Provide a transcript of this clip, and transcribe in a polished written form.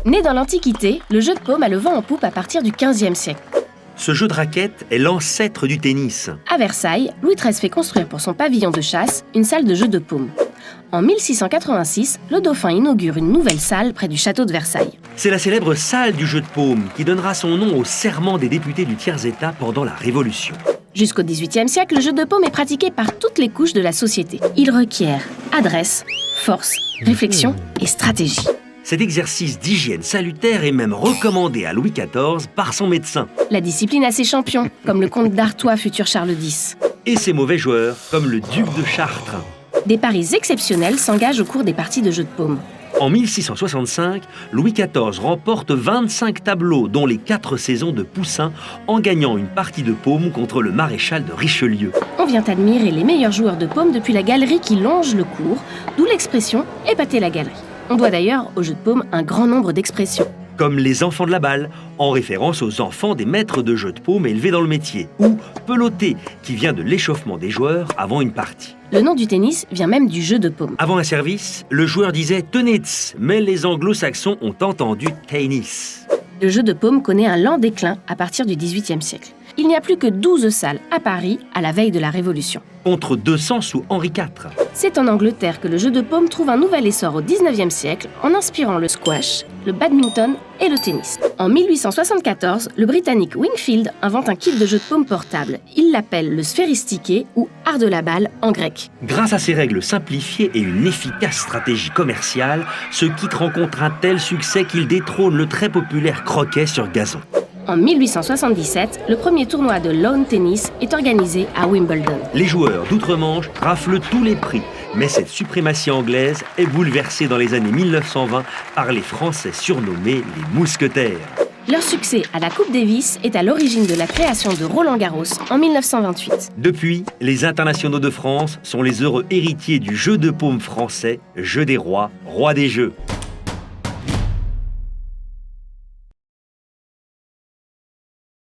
Né dans l'Antiquité, le jeu de paume a le vent en poupe à partir du XVe siècle. Ce jeu de raquette est l'ancêtre du tennis. À Versailles, Louis XIII fait construire pour son pavillon de chasse une salle de jeu de paume. En 1686, le dauphin inaugure une nouvelle salle près du château de Versailles. C'est la célèbre salle du jeu de paume qui donnera son nom au serment des députés du tiers-état pendant la Révolution. Jusqu'au XVIIIe siècle, le jeu de paume est pratiqué par toutes les couches de la société. Il requiert adresse, force, réflexion et stratégie. Cet exercice d'hygiène salutaire est même recommandé à Louis XIV par son médecin. La discipline a ses champions, comme le comte d'Artois, futur Charles X. Et ses mauvais joueurs, comme le duc de Chartres. Des paris exceptionnels s'engagent au cours des parties de jeu de paume. En 1665, Louis XIV remporte 25 tableaux, dont les 4 saisons de Poussin, en gagnant une partie de paume contre le maréchal de Richelieu. On vient admirer les meilleurs joueurs de paume depuis la galerie qui longe le cours, d'où l'expression « épater la galerie ». On doit d'ailleurs au jeu de paume un grand nombre d'expressions. Comme les enfants de la balle, en référence aux enfants des maîtres de jeu de paume élevés dans le métier, ou peloter, qui vient de l'échauffement des joueurs avant une partie. Le nom du tennis vient même du jeu de paume. Avant un service, le joueur disait « tennis », mais les anglo-saxons ont entendu « tennis ». Le jeu de paume connaît un lent déclin à partir du XVIIIe siècle. Il n'y a plus que 12 salles à Paris à la veille de la Révolution. Contre 200 sous Henri IV. C'est en Angleterre que le jeu de paume trouve un nouvel essor au XIXe siècle en inspirant le squash, le badminton et le tennis. En 1874, le Britannique Wingfield invente un kit de jeu de paume portable. Il l'appelle le sphéristiqué ou art de la balle en grec. Grâce à ses règles simplifiées et une efficace stratégie commerciale, ce kit rencontre un tel succès qu'il détrône le très populaire croquet sur gazon. En 1877, le premier tournoi de lawn tennis est organisé à Wimbledon. Les joueurs d'outre-Manche raflent tous les prix, mais cette suprématie anglaise est bouleversée dans les années 1920 par les Français surnommés les Mousquetaires. Leur succès à la Coupe Davis est à l'origine de la création de Roland-Garros en 1928. Depuis, les internationaux de France sont les heureux héritiers du jeu de paume français, jeu des rois, roi des jeux.